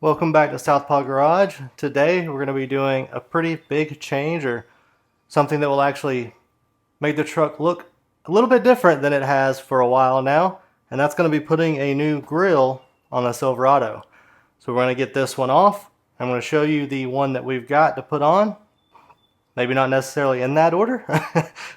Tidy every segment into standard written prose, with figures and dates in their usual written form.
Welcome back to Southpaw Garage. Today we're going to be doing a pretty big change, or something that will actually make the truck look a little bit different than it has for a while now, and that's going to be putting a new grille on the Silverado. So we're going to get this one off. I'm going to show you the one that we've got to put on. Maybe not necessarily in that order.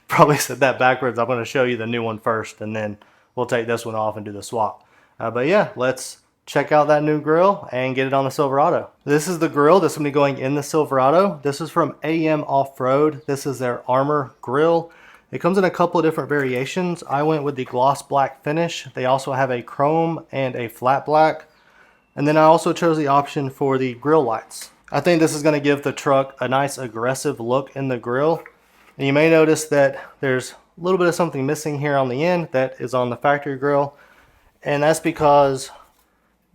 Probably said that backwards. I'm going to show you the new one first, and then we'll take this one off and do the swap. But yeah, let's check out that new grille and get it on the Silverado. This is the grille that's going to be going in the Silverado. This is from AM Off-Road. This is their Armor grille. It comes in a couple of different variations. I went with the gloss black finish. They also have a chrome and a flat black. And then I also chose the option for the grille lights. I think this is going to give the truck a nice aggressive look in the grille. And you may notice that there's a little bit of something missing here on the end that is on the factory grille. And that's because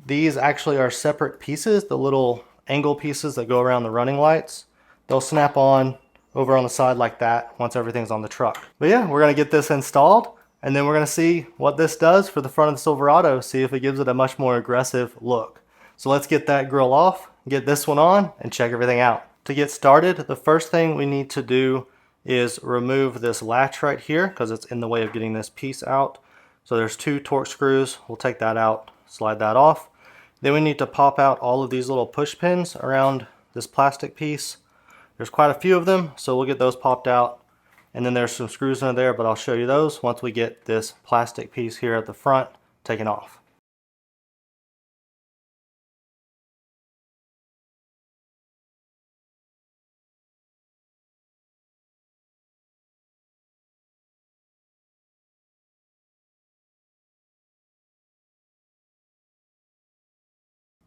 these actually are separate pieces, the little angle pieces that go around the running lights. They'll snap on over on the side like that once everything's on the truck. But yeah, we're going to get this installed, and then we're going to see what this does for the front of the Silverado, see if it gives it a much more aggressive look. So let's get that grille off, get this one on, and check everything out. To get started, the first thing we need to do is remove this latch right here because it's in the way of getting this piece out. So there's 2 Torx screws. We'll take that out, slide that off. Then we need to pop out all of these little push pins around this plastic piece. There's quite a few of them, so we'll get those popped out. And then there's some screws under there, but I'll show you those once we get this plastic piece here at the front taken off.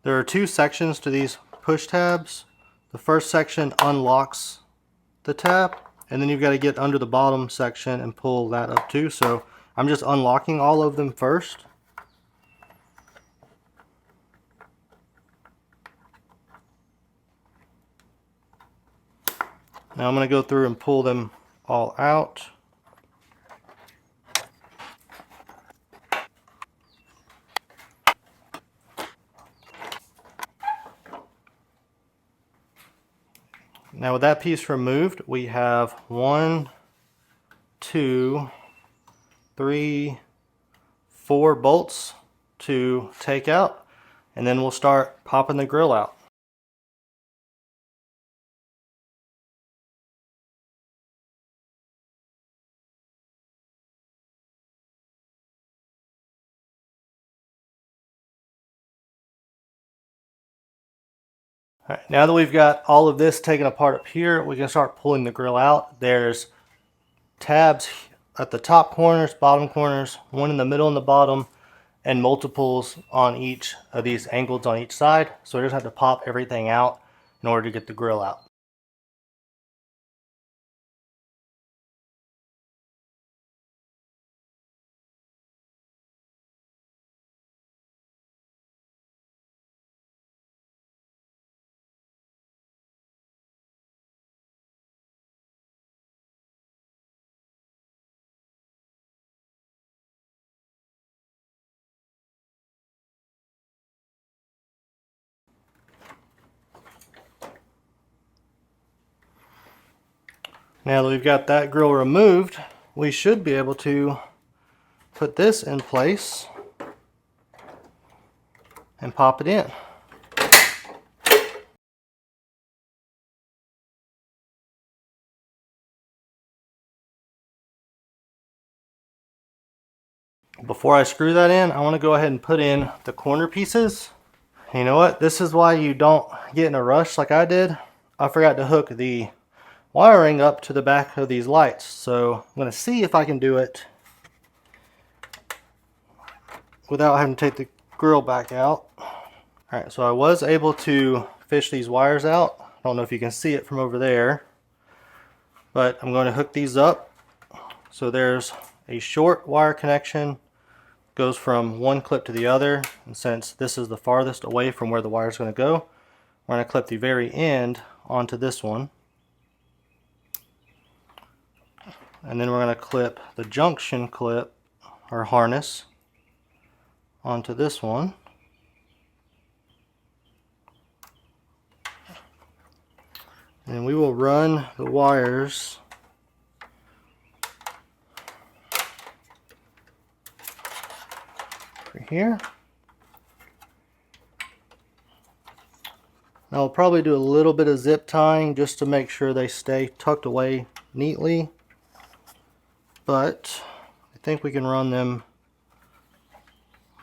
There are 2 sections to these push tabs. The first section unlocks the tab, and then you've got to get under the bottom section and pull that up too. So I'm just unlocking all of them first. Now I'm going to go through and pull them all out. Now with that piece removed, we have 1, 2, 3, 4 bolts to take out, and then we'll start popping the grille out. All right, now that we've got all of this taken apart up here, we can start pulling the grille out. There's tabs at the top corners, bottom corners, one in the middle and the bottom, and multiples on each of these angles on each side. So we just have to pop everything out in order to get the grille out. Now that we've got that grille removed, we should be able to put this in place and pop it in. Before I screw that in, I want to go ahead and put in the corner pieces. You know what? This is why you don't get in a rush like I did. I forgot to hook the wiring up to the back of these lights. So I'm going to see if I can do it without having to take the grill back out. Alright, so I was able to fish these wires out. I don't know if you can see it from over there, but I'm going to hook these up. So there's a short wire connection, goes from one clip to the other, and since this is the farthest away from where the wire is going to go, we're going to clip the very end onto this one. And then we're going to clip the junction clip or harness onto this one. And we will run the wires right here. I'll probably do a little bit of zip tying just to make sure they stay tucked away neatly. But I think we can run them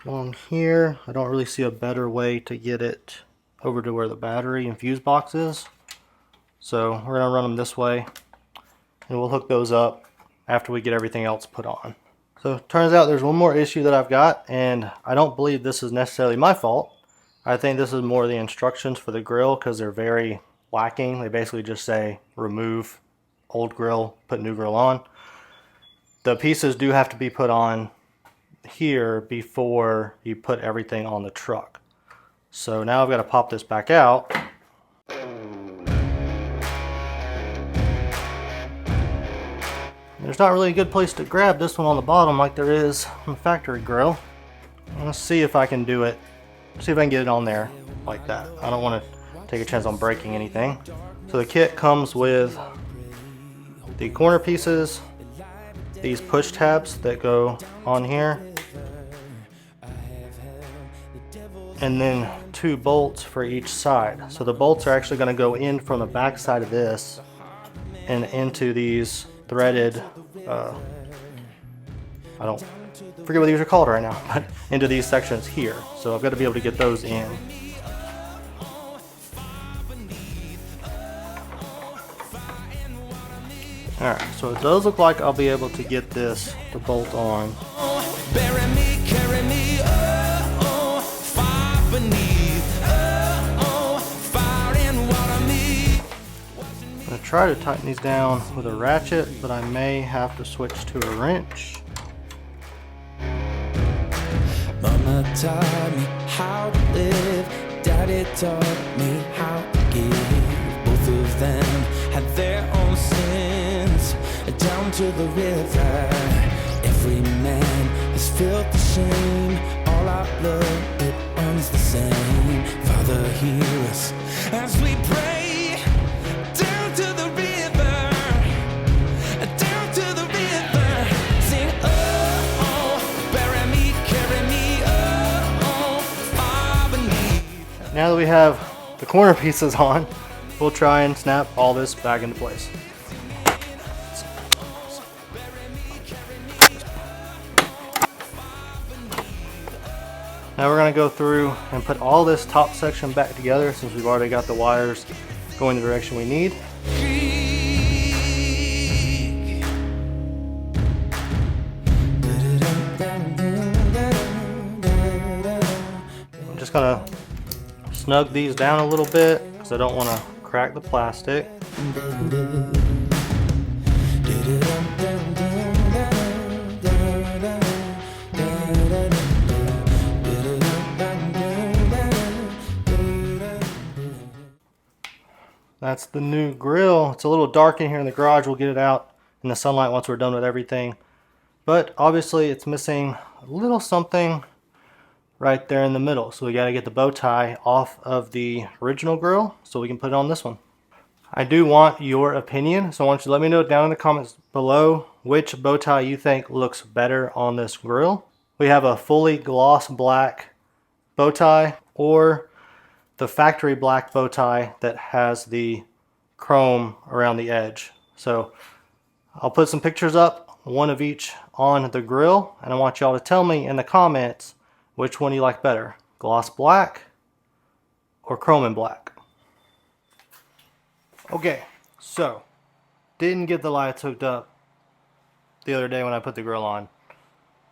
along here. I don't really see a better way to get it over to where the battery and fuse box is. So we're going to run them this way, and we'll hook those up after we get everything else put on. So it turns out there's one more issue that I've got, and I don't believe this is necessarily my fault. I think this is more the instructions for the grill, because they're very lacking. They basically just say remove old grill, put new grill on. The pieces do have to be put on here before you put everything on the truck. So now I've got to pop this back out. There's not really a good place to grab this one on the bottom like there is on the factory grill. Let's see if I can do it. See if I can get it on there like that. I don't want to take a chance on breaking anything. So the kit comes with the corner pieces, these push tabs that go on here, and then 2 bolts for each side. So the bolts are actually going to go in from the back side of this and into these threaded, I don't forget what these are called right now, but into these sections here. So I've got to be able to get those in. Alright, so it does look like I'll be able to get this to bolt on. Bury me, carry me, far beneath, fire and water me. I'm going to try to tighten these down with a ratchet, but I may have to switch to a wrench. Mama taught me how to live, Daddy taught me how to give. Both of them had their own sins, down to the river. Every man has felt the shame, all our blood, it runs the same. Father, hear us as we pray, down to the river, down to the river. Sing, bury me, carry me, far beneath. Now that we have the corner pieces on, we'll try and snap all this back into place. Now we're going to go through and put all this top section back together, since we've already got the wires going the direction we need. I'm just going to snug these down a little bit because I don't want to crack the plastic. That's the new grill. It's a little dark in here in the garage. We'll get it out in the sunlight once we're done with everything. But obviously it's missing a little something right there in the middle. So we got to get the bow tie off of the original grill so we can put it on this one. I do want your opinion, so I want you to let me know down in the comments below which bow tie you think looks better on this grill. We have a fully gloss black bow tie, or the factory black bow tie that has the chrome around the edge. So I'll put some pictures up, one of each on the grill, and I want y'all to tell me in the comments which one you like better, gloss black or chrome and black. Okay, so didn't get the lights hooked up the other day when I put the grill on.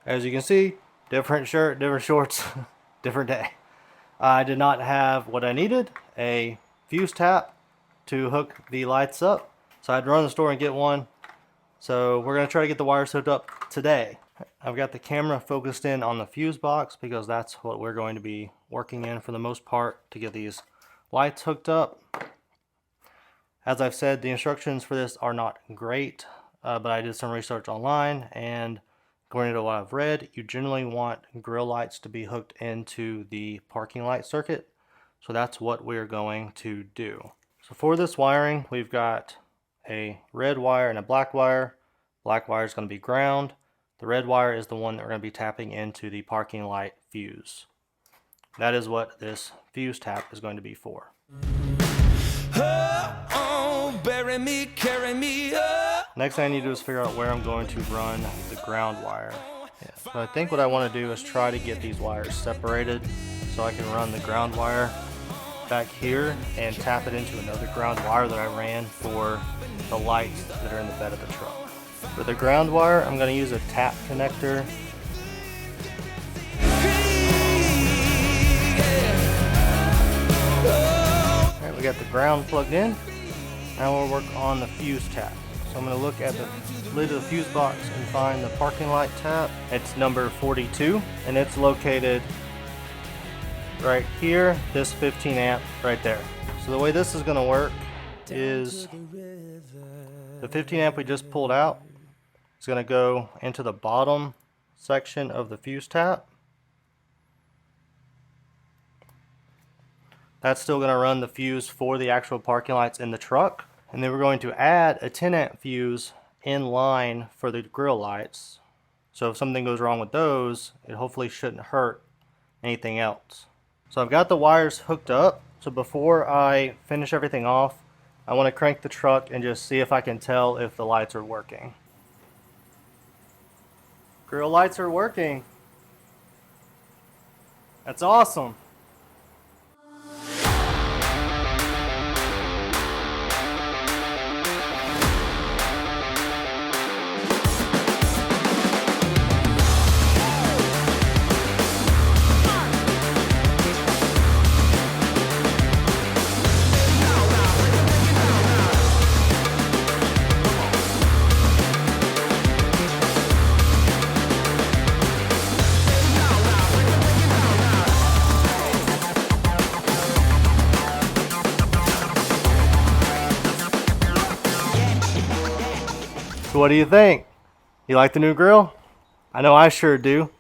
As you can see, different shirt, different shorts, different day. I did not have what I needed, a fuse tap to hook the lights up, so I had to run to the store and get one. So we're going to try to get the wires hooked up today. I've got the camera focused in on the fuse box because that's what we're going to be working in for the most part to get these lights hooked up. As I've said, the instructions for this are not great, but I did some research online, and according to what I've read, you generally want grill lights to be hooked into the parking light circuit. So that's what we're going to do. So for this wiring, we've got a red wire and a black wire. Black wire is going to be ground. The red wire is the one that we're going to be tapping into the parking light fuse. That is what this fuse tap is going to be for. Bury me, carry me up. Next thing I need to do is figure out where I'm going to run the ground wire. Yeah, so I think what I want to do is try to get these wires separated so I can run the ground wire back here and tap it into another ground wire that I ran for the lights that are in the bed of the truck. For the ground wire, I'm going to use a tap connector. Alright, we got the ground plugged in. Now we'll work on the fuse tap. So I'm going to look at the lid of the fuse box and find the parking light tap. It's number 42 and it's located right here, this 15 amp right there. So the way this is going to work is the 15 amp we just pulled out is going to go into the bottom section of the fuse tap. That's still going to run the fuse for the actual parking lights in the truck. And then we're going to add a 10 amp fuse in line for the grill lights. So if something goes wrong with those, it hopefully shouldn't hurt anything else. So I've got the wires hooked up. So before I finish everything off, I want to crank the truck and just see if I can tell if the lights are working. Grill lights are working. That's awesome. So what do you think? You like the new grill? I know I sure do.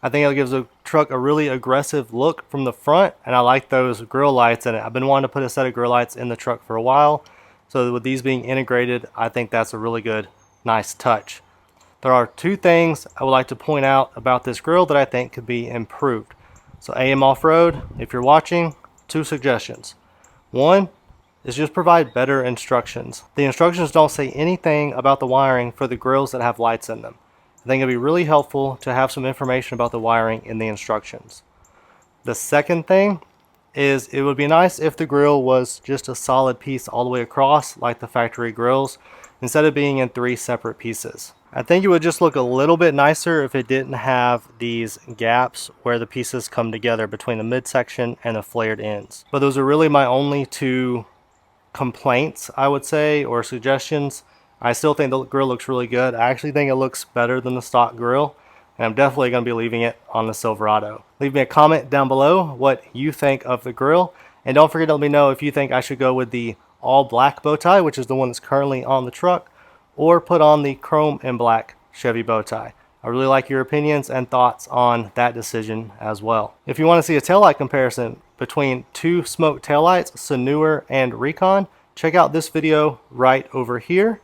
I think it gives the truck a really aggressive look from the front, and I like those grill lights in it. I've been wanting to put a set of grill lights in the truck for a while, so with these being integrated, I think that's a really good, nice touch. There are two things I would like to point out about this grill that I think could be improved. So AM Off-Road, if you're watching, two suggestions. One is just provide better instructions. The instructions don't say anything about the wiring for the grills that have lights in them. I think it'd be really helpful to have some information about the wiring in the instructions. The second thing is it would be nice if the grill was just a solid piece all the way across like the factory grills instead of being in three separate pieces. I think it would just look a little bit nicer if it didn't have these gaps where the pieces come together between the midsection and the flared ends. But those are really my only two complaints, I would say, or suggestions. I still think the grill looks really good. I actually think it looks better than the stock grill, and I'm definitely going to be leaving it on the Silverado. Leave me a comment down below what you think of the grill, and don't forget to let me know if you think I should go with the all black bow tie, which is the one that's currently on the truck, or put on the chrome and black Chevy bow tie. I really like your opinions and thoughts on that decision as well. If you want to see a taillight comparison between two smoke taillights, Sonure and Recon, check out this video right over here.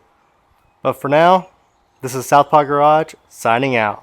But for now, this is Southpaw Garage signing out.